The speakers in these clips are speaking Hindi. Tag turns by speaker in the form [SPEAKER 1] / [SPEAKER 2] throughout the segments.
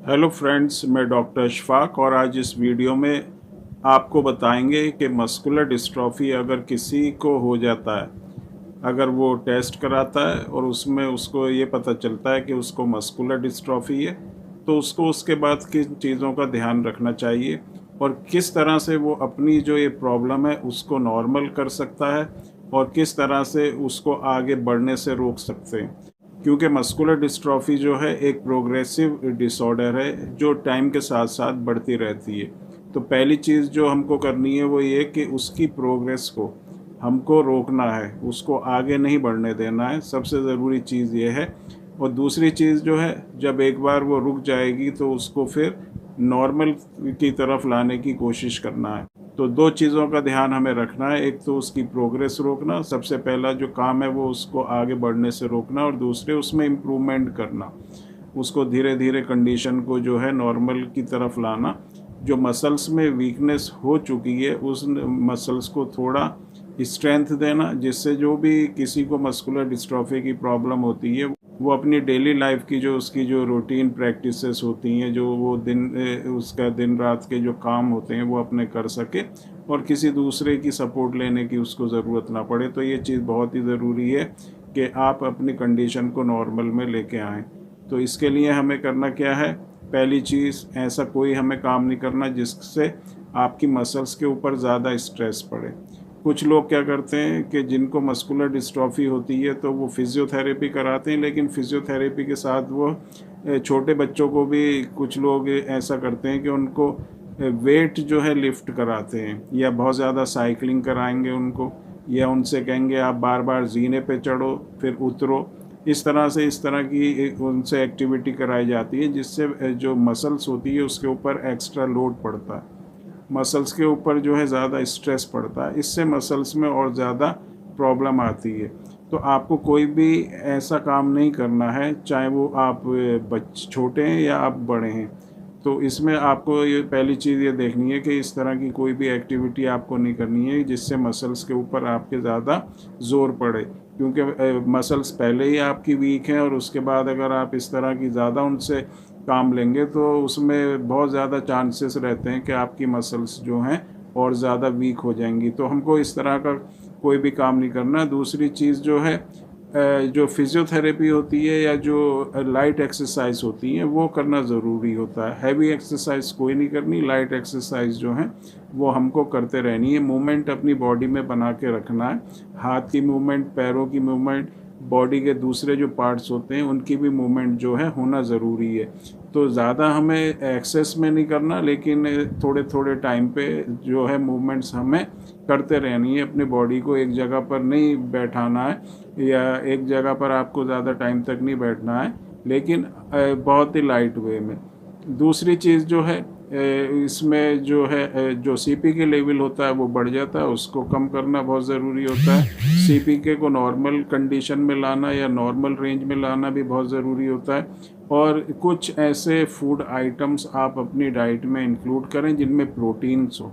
[SPEAKER 1] हेलो फ्रेंड्स, मैं डॉक्टर अशफाक और आज इस वीडियो में आपको बताएंगे कि मस्कुलर डिस्ट्रॉफी अगर किसी को हो जाता है, अगर वो टेस्ट कराता है और उसमें उसको ये पता चलता है कि उसको मस्कुलर डिस्ट्रॉफी है, तो उसको उसके बाद किन चीज़ों का ध्यान रखना चाहिए और किस तरह से वो अपनी जो ये प्रॉब्लम है उसको नॉर्मल कर सकता है और किस तरह से उसको आगे बढ़ने से रोक सकते हैं। क्योंकि मस्कुलर डिस्ट्रॉफी जो है एक प्रोग्रेसिव डिसऑर्डर है जो टाइम के साथ साथ बढ़ती रहती है। तो पहली चीज़ जो हमको करनी है वो ये कि उसकी प्रोग्रेस को हमको रोकना है, उसको आगे नहीं बढ़ने देना है। सबसे ज़रूरी चीज़ ये है। और दूसरी चीज़ जो है, जब एक बार वो रुक जाएगी तो उसको फिर नॉर्मल की तरफ लाने की कोशिश करना है। तो दो चीज़ों का ध्यान हमें रखना है, एक तो उसकी प्रोग्रेस रोकना, सबसे पहला जो काम है वो उसको आगे बढ़ने से रोकना, और दूसरे उसमें इम्प्रूवमेंट करना, उसको धीरे धीरे कंडीशन को जो है नॉर्मल की तरफ लाना। जो मसल्स में वीकनेस हो चुकी है उस मसल्स को थोड़ा स्ट्रेंथ देना, जिससे जो भी किसी को मस्कुलर डिस्ट्रॉफी की प्रॉब्लम होती है वो अपनी डेली लाइफ की जो उसकी जो रूटीन प्रैक्टिसेस होती हैं, जो वो उसका दिन रात के जो काम होते हैं वो अपने कर सके और किसी दूसरे की सपोर्ट लेने की उसको ज़रूरत ना पड़े। तो ये चीज़ बहुत ही ज़रूरी है कि आप अपनी कंडीशन को नॉर्मल में लेके आएँ। तो इसके लिए हमें करना क्या है? पहली चीज़, ऐसा कोई हमें काम नहीं करना जिससे आपकी मसल्स के ऊपर ज़्यादा स्ट्रेस पड़े। कुछ लोग क्या करते हैं कि जिनको मस्कुलर डिस्ट्रॉफी होती है तो वो फिज़ियोथेरेपी कराते हैं, लेकिन फिज़ियोथेरेपी के साथ वो छोटे बच्चों को भी कुछ लोग ऐसा करते हैं कि उनको वेट जो है लिफ्ट कराते हैं, या बहुत ज़्यादा साइकिलिंग कराएंगे उनको, या उनसे कहेंगे आप बार बार जीने पे चढ़ो फिर उतरो। इस तरह की उनसे एक्टिविटी कराई जाती है जिससे जो मसल्स होती है उसके ऊपर एक्स्ट्रा लोड पड़ता है, मसल्स के ऊपर जो है ज़्यादा स्ट्रेस पड़ता है, इससे मसल्स में और ज़्यादा प्रॉब्लम आती है। तो आपको कोई भी ऐसा काम नहीं करना है, चाहे वो आप छोटे हैं या आप बड़े हैं। तो इसमें आपको ये पहली चीज़ ये देखनी है कि इस तरह की कोई भी एक्टिविटी आपको नहीं करनी है जिससे मसल्स के ऊपर आपके ज़्यादा ज़ोर पड़े, क्योंकि मसल्स पहले ही आपकी वीक हैं और उसके बाद अगर आप इस तरह की ज़्यादा उनसे काम लेंगे तो उसमें बहुत ज़्यादा चांसेस रहते हैं कि आपकी मसल्स जो हैं और ज़्यादा वीक हो जाएंगी। तो हमको इस तरह का कोई भी काम नहीं करना। दूसरी चीज़ जो है, जो फिज़ियोथेरेपी होती है या जो लाइट एक्सरसाइज होती हैं वो करना ज़रूरी होता है। हैवी एक्सरसाइज कोई नहीं करनी, लाइट एक्सरसाइज जो हैं वो हमको करते रहनी है। मूवमेंट अपनी बॉडी में बना के रखना है, हाथ की मूवमेंट, पैरों की मूवमेंट, बॉडी के दूसरे जो पार्ट्स होते हैं उनकी भी मूवमेंट जो है होना ज़रूरी है। तो ज़्यादा हमें एक्सेस में नहीं करना, लेकिन थोड़े थोड़े टाइम पे जो है मूवमेंट्स हमें करते रहनी है। अपनी बॉडी को एक जगह पर नहीं बैठाना है या एक जगह पर आपको ज़्यादा टाइम तक नहीं बैठना है, लेकिन बहुत ही लाइट वे में। दूसरी चीज़ जो है, इसमें जो है जो सीपीके लेवल होता है वो बढ़ जाता है, उसको कम करना बहुत ज़रूरी होता है। सीपीके को नॉर्मल कंडीशन में लाना या नॉर्मल रेंज में लाना भी बहुत ज़रूरी होता है। और कुछ ऐसे फूड आइटम्स आप अपनी डाइट में इंक्लूड करें जिनमें प्रोटीन्स हो।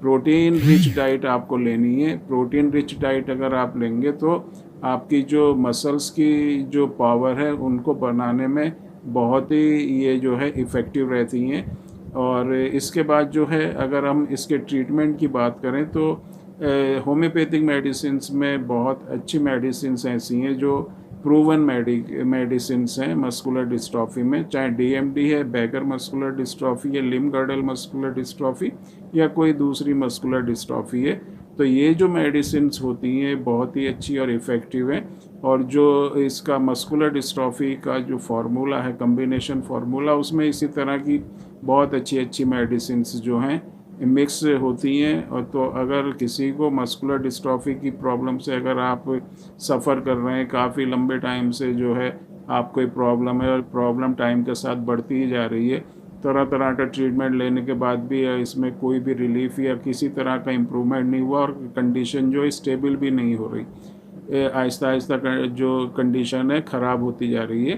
[SPEAKER 1] प्रोटीन रिच डाइट आपको लेनी है। प्रोटीन रिच डाइट अगर आप लेंगे तो आपकी जो मसल्स की जो पावर है उनको बनाने में बहुत ही ये जो है इफ़ेक्टिव रहती हैं। और इसके बाद जो है, अगर हम इसके ट्रीटमेंट की बात करें तो होम्योपैथिक मेडिसिन्स में बहुत अच्छी मेडिसिन्स ऐसी हैं जो प्रूवन मेडिसिन्स हैं मस्कुलर डिस्ट्रॉफी में, चाहे डीएमडी है, बैगर मस्कुलर डिस्ट्रॉफी है, लिम गर्डल मस्कुलर डिस्ट्रॉफी या कोई दूसरी मस्कुलर डिस्ट्रॉफी है। तो ये जो मेडिसिन्स होती हैं बहुत ही अच्छी और इफ़ेक्टिव हैं। और जो इसका मस्कुलर डिस्ट्रॉफी का जो फार्मूला है, कम्बिनेशन फार्मूला, उसमें इसी तरह की बहुत अच्छी अच्छी मेडिसिन्स जो हैं मिक्स होती हैं। और तो अगर किसी को मस्कुलर डिस्ट्रॉफी की प्रॉब्लम से अगर आप सफ़र कर रहे हैं काफ़ी लंबे टाइम से, जो है आपको एक प्रॉब्लम है और प्रॉब्लम टाइम के साथ बढ़ती ही जा रही है, तरह तरह का ट्रीटमेंट लेने के बाद भी इसमें कोई भी रिलीफ या किसी तरह का इम्प्रूवमेंट नहीं हुआ और कंडीशन जो है स्टेबल भी नहीं हो रही, आहिस्ता आहिस्ता जो कंडीशन है ख़राब होती जा रही है,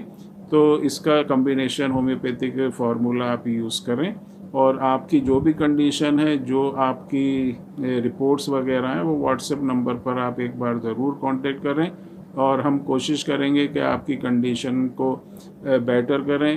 [SPEAKER 1] तो इसका कम्बिनेशन होम्योपैथिक फार्मूला आप यूज़ करें। और आपकी जो भी कंडीशन है, जो आपकी रिपोर्ट्स वगैरह हैं, वो व्हाट्सएप नंबर पर आप एक बार ज़रूर कांटेक्ट करें और हम कोशिश करेंगे कि आपकी कंडीशन को बेटर करें।